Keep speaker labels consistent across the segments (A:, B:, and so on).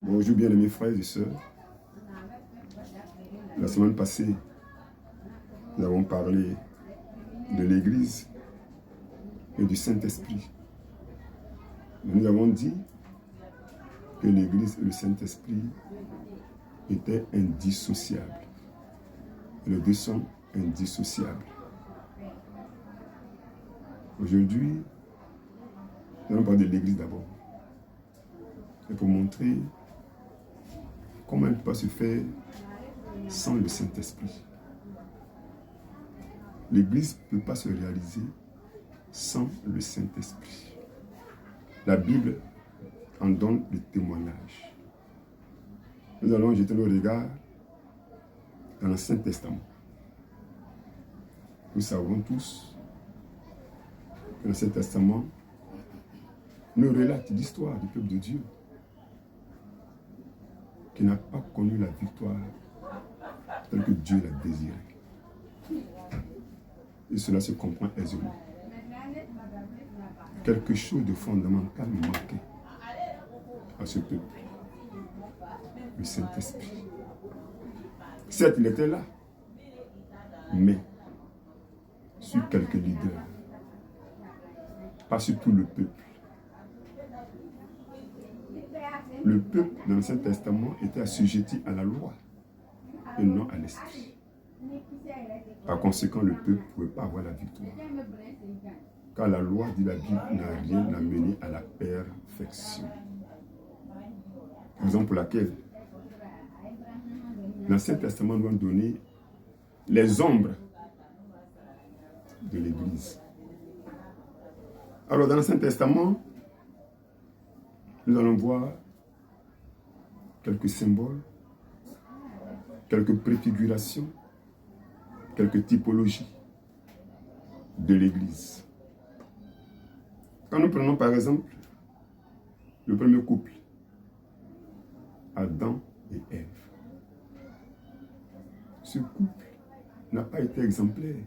A: Bonjour bien aimés frères et sœurs. La semaine passée, nous avons parlé de l'Église et du Saint-Esprit. Nous avons dit que l'Église et le Saint-Esprit étaient indissociables. Les deux sont indissociables. Aujourd'hui, nous allons parler de l'Église d'abord. Et pour montrer comment elle ne peut pas se faire sans le Saint-Esprit. L'Église ne peut pas se réaliser sans le Saint-Esprit. La Bible en donne le témoignage. Nous allons jeter nos regards dans l'Ancien Testament. Nous savons tous que l'Ancien Testament nous relate l'histoire du peuple de Dieu qui n'a pas connu la victoire telle que Dieu l'a désirée. Et cela se comprend aisément. Quelque chose de fondamental manquait à ce peuple. Le Saint-Esprit. Certes, il était là, mais sur quelques leaders, pas sur tout le peuple. Le peuple dans l'Ancien Testament était assujetti à la loi et non à l'esprit. Par conséquent, le peuple ne pouvait pas avoir la victoire. Car la loi, dit la Bible, n'a rien amené à la perfection. Raison pour laquelle l'Ancien Testament nous a donné les ombres de l'Église. Alors dans l'Ancien Testament, nous allons voir quelques symboles, quelques préfigurations, quelques typologies de l'Église. Quand nous prenons par exemple le premier couple, Adam et Ève, ce couple n'a pas été exemplaire,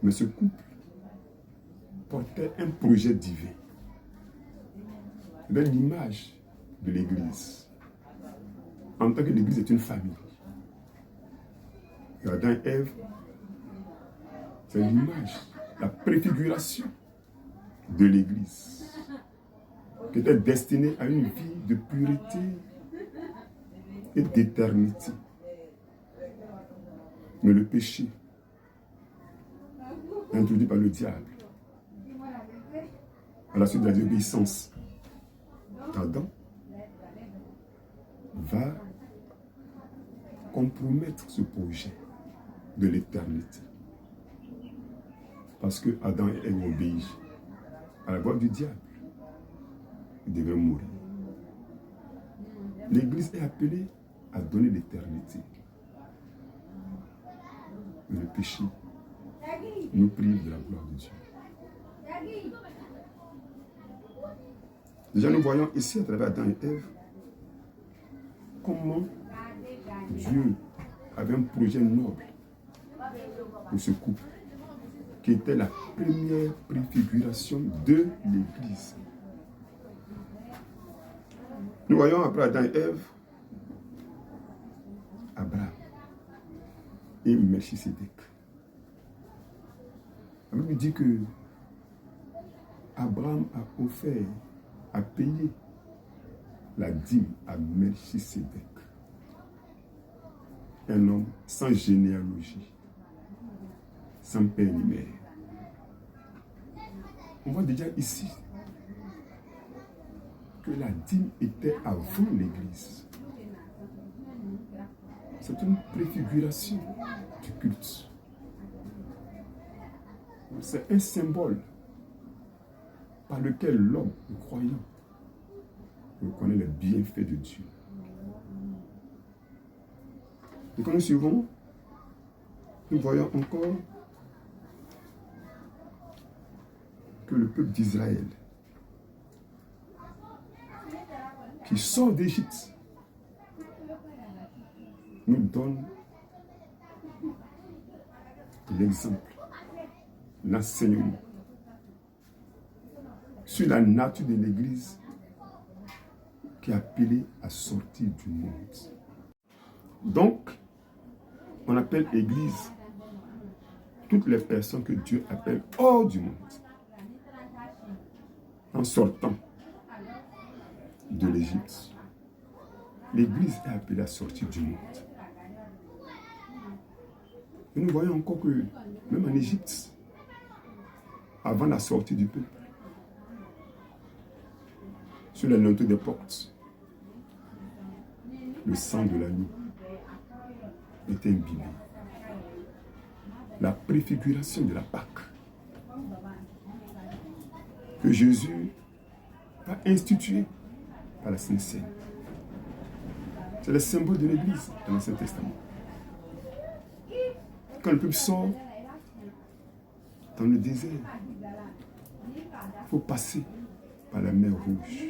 A: mais ce couple portait un projet divin. C'est l'image de l'Église. En tant que l'Église est une famille. Et Adam et Ève, c'est l'image, la préfiguration de l'Église, qui était destinée à une vie de pureté et d'éternité. Mais le péché, introduit par le diable, à la suite de la désobéissance d'Adam, va compromettre ce projet de l'éternité. Parce que Adam et Ève obéissent à la voix du diable. Ils devaient mourir. L'Église est appelée à donner l'éternité. Mais le péché nous prive de la gloire de Dieu. Déjà, nous voyons ici, à travers Adam et Ève, comment Dieu avait un projet noble pour ce couple, qui était la première préfiguration de l'Église. Nous voyons après Adam et Ève, Abraham et Melchisédek. La Bible dit que Abraham a offert, a payé la dîme à Melchisédek, un homme sans généalogie, sans père ni mère. On voit déjà ici que la dîme était avant l'Église. C'est une préfiguration du culte. C'est un symbole par lequel l'homme, le croyant, reconnaît les bienfaits de Dieu. Et quand nous suivons, nous voyons encore que le peuple d'Israël, qui sort d'Égypte, nous donne l'exemple, l'enseignement sur la nature de l'Église qui est appelé à sortir du monde. Donc, on appelle Église toutes les personnes que Dieu appelle hors du monde, en sortant de l'Égypte. L'Église est appelée à sortir du monde. Et nous voyons encore que, même en Égypte, avant la sortie du peuple, sur les linteaux des portes, le sang de l'agneau était imbibé. La préfiguration de la Pâque que Jésus a instituée par la Sainte Seine. C'est le symbole de l'Église dans l'Ancien Testament. Quand le peuple sort dans le désert, il faut passer par la mer Rouge.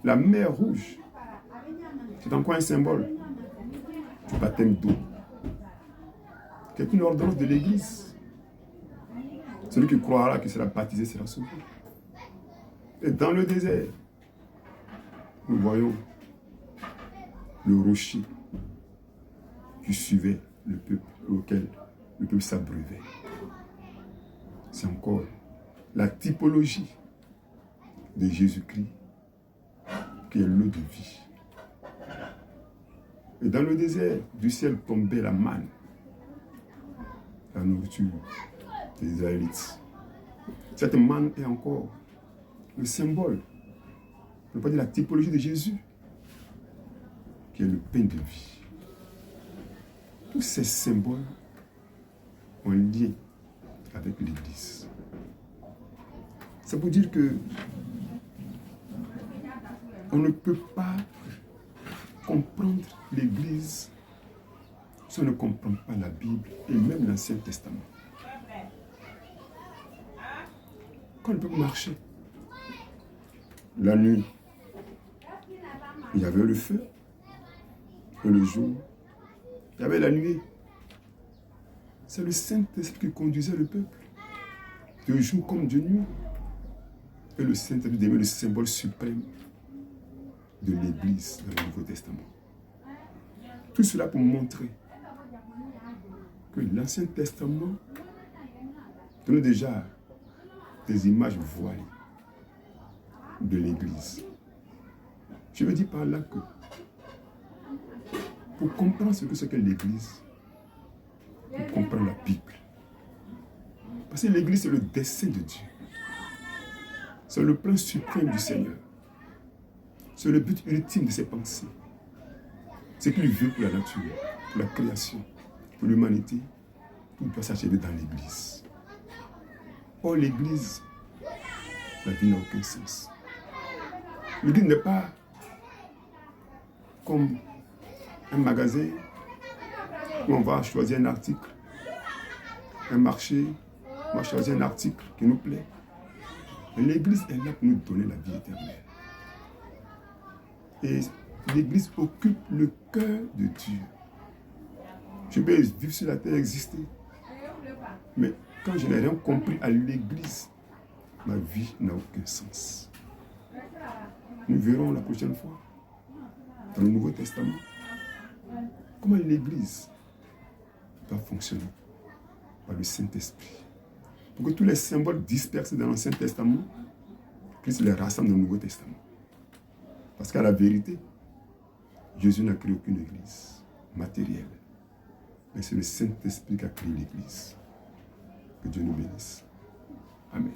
A: La mer Rouge, c'est encore un symbole du baptême d'eau, qui est une ordonnance de l'Église. Celui qui croira qu'il sera baptisé sera sauvé. Et dans le désert, nous voyons le rocher qui suivait le peuple, auquel le peuple s'abreuvait. C'est encore la typologie de Jésus-Christ qui est l'eau de vie. Et dans le désert, du ciel tombait la manne, la nourriture des Israélites. Cette manne est encore le symbole, on ne peut pas dire la typologie de Jésus, qui est le pain de vie. Tous ces symboles ont lien avec l'Église. Ça veut dire que on ne peut pas comprendre l'Église si on ne comprend pas la Bible et même l'Ancien Testament. Quand le peuple marchait, la nuit, il y avait le feu, et le jour, il y avait la nuée. C'est le Saint-Esprit qui conduisait le peuple, de jour comme de nuit. Et le Saint-Esprit devient le symbole suprême de l'Église dans le Nouveau Testament. Tout cela pour montrer que l'Ancien Testament donne déjà des images voilées de l'Église. Je veux dire par là que pour comprendre ce que c'est que l'Église, pour comprendre la Bible. Parce que l'Église, c'est le dessein de Dieu. C'est le plan suprême du Seigneur. C'est le but ultime de ses pensées. C'est qu'il veut pour la nature, pour la création, pour l'humanité. Tout doit s'achever dans l'Église. Or, l'Église, la vie n'a aucun sens. L'Église n'est pas comme un magasin où on va choisir un article, un marché, on va choisir un article qui nous plaît. L'Église est là pour nous donner la vie éternelle. Et l'Église occupe le cœur de Dieu. Je peux vivre sur la terre, exister. Mais quand je n'ai rien compris à l'Église, ma vie n'a aucun sens. Nous verrons la prochaine fois, dans le Nouveau Testament, comment l'Église doit fonctionner par le Saint-Esprit. Pour que tous les symboles dispersés dans l'Ancien Testament, Christ les rassemble dans le Nouveau Testament. Parce qu'à la vérité, Jésus n'a créé aucune église matérielle. Mais c'est le Saint-Esprit qui a créé l'église. Que Dieu nous bénisse. Amen.